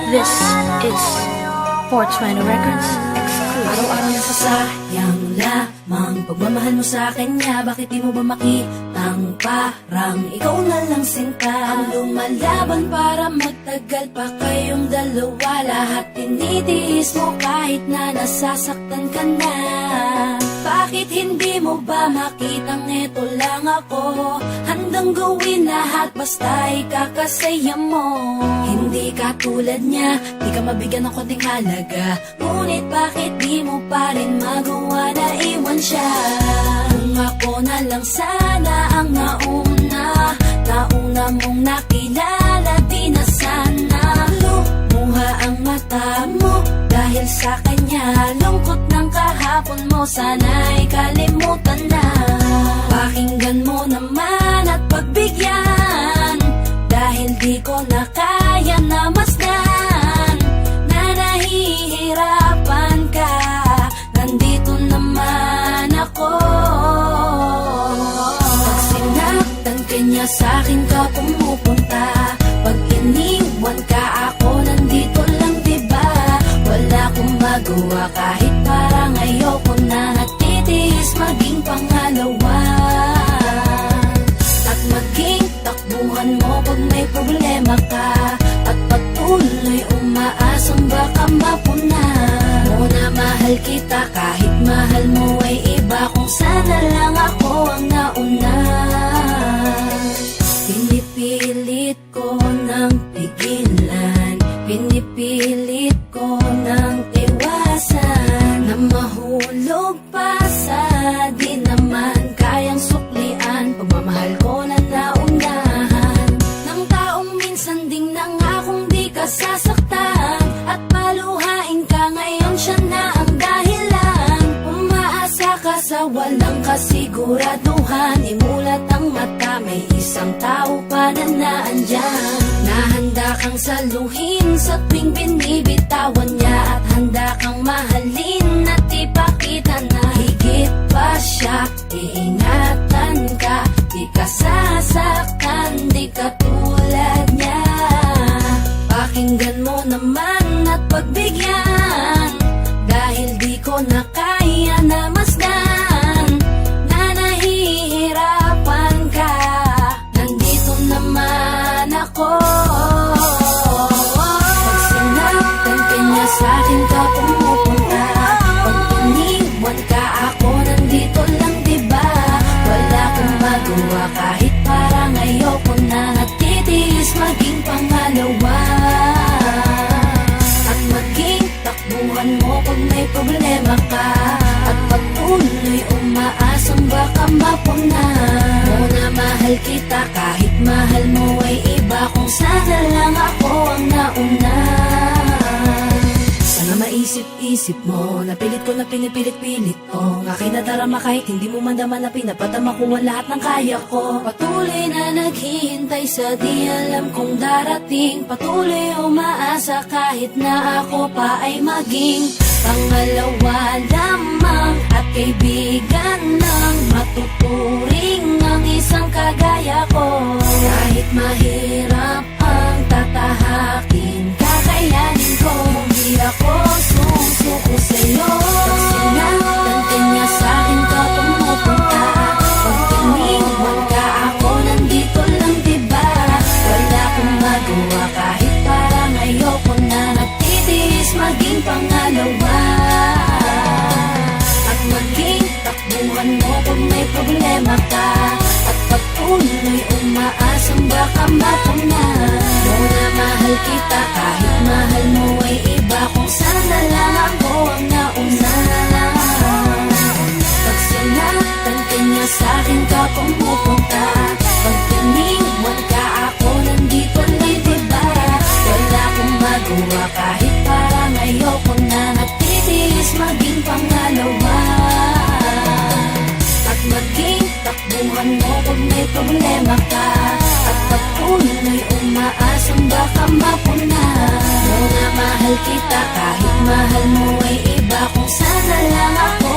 This is 420 Records exclusive. Araw-araw nasasayang lamang pagmamahal mo sa kanya. Bakit di mo ba makitang parang ikaw na lang sinta ang lumalaban para magtagal pa kayong dalawa? Lahat tinitiis mo kahit na nasasaktan ka na. Bakit hindi mo ba makitang eto lang ako? Handang gawin lahat basta ikakasaya mo. Hindi ka tulad niya, di ka mabigyan ng konting halaga. Ngunit bakit di mo pa rin magawa na iwan siya? Kung ako na lang sana ang nauna mong nakilala, di na sana lumuha ang mata mo dahil sa kanya. Lungkot ng kahapon mo, sana'y kalimutan na. Pakinggan mo naman at pagbigyan, dahil di ko na kaya na masdan na nahihirapan ka. Nandito naman ako. Pag sinaktan ka niya, sa'kin ka pumupunta. Pag iniwan ka, ako nandito lang, diba? Wala akong magawa kahit parang ayoko na. Natitiis maging pangalawa at maging takbuhan mo pag may problema ka, at patuloy umaasang baka mapuna mo na mahal kita kahit mahal mo ay iba. Kung sana lang ako ang nauna. Pinipilit ko ng pigilan, pinipilit ko ng iwasan na mahulog pa sa di naman kayang suklian. Pagmamahal ko na naunahan ng taong minsan ding nangakong di ka sasaktan, at paluhain ka ngayon, siya na ang dahilan. Umaasa ka sa walang kasiguraduhan, imulat ang mata, may isang tao pa na naandyan. Nahanda kang saluhin sa tuwing binibitawan niya, at handa kang mahalin at ipakita na higit pa siya. Iingatan ka, di ka sasaktan, di ka tulad niya. Pakinggan mo naman at pagbigyan, dahil di ko na kaya na masdan na nahihirapan ka. Nandito naman ako. Pag sinaktan ka niya, sa'kin ka pumupunta. Pag iniwan ka, ako nandito lang, diba? Wala akong magawa kahit parang ayoko na. Natitiis maging pangalawa at maging takbuhan mo pag may problema ka, at patuloy umaasang baka mapuna mo na mahal kita kahit mahal mo ay iba. Kung sana lang ako ang nauna. Sana maisip-isip mo, napilit ko na pinipilit-pilit ko ang aking nadarama kahit hindi mo man naman na pinapatama ko ang lahat ng kaya ko. Patuloy na naghihintay sa di alam kung darating. Patuloy umaasa kahit na ako pa ay maging pangalawa lamang, at kaibigan ng matuturing ang isang kagaya ko. Kahit mahirap ang tatahakin, kakayanin ko. Hindi ako susuko sa'yo. Pag sinaktan ka niya, sa'kin ka pumupunta. Pag iniwan ka, ako nandito lang, diba? Wala akong magawa kahit parang ayoko na. Natitiis maging pangalawa at maging takbuhan mo pag may problema ka, at patuloy umaasang baka mapuna mo na mahal kita kahit mahal mo ay iba. Kung sana lang ako ang nauna. Pag sinaktan ka niya, sa'kin ka pumupunta. Pag iniwan ka, ako nandito lang, diba? Wala akong magawa kahit parang ayoko na. Natitiis maging pangalawa at maging takbuhan mo pag may problema ka, at patuloy umaasang baka mapuna mo na mahal kita kahit mahal mo ay iba. Kung sana lang ako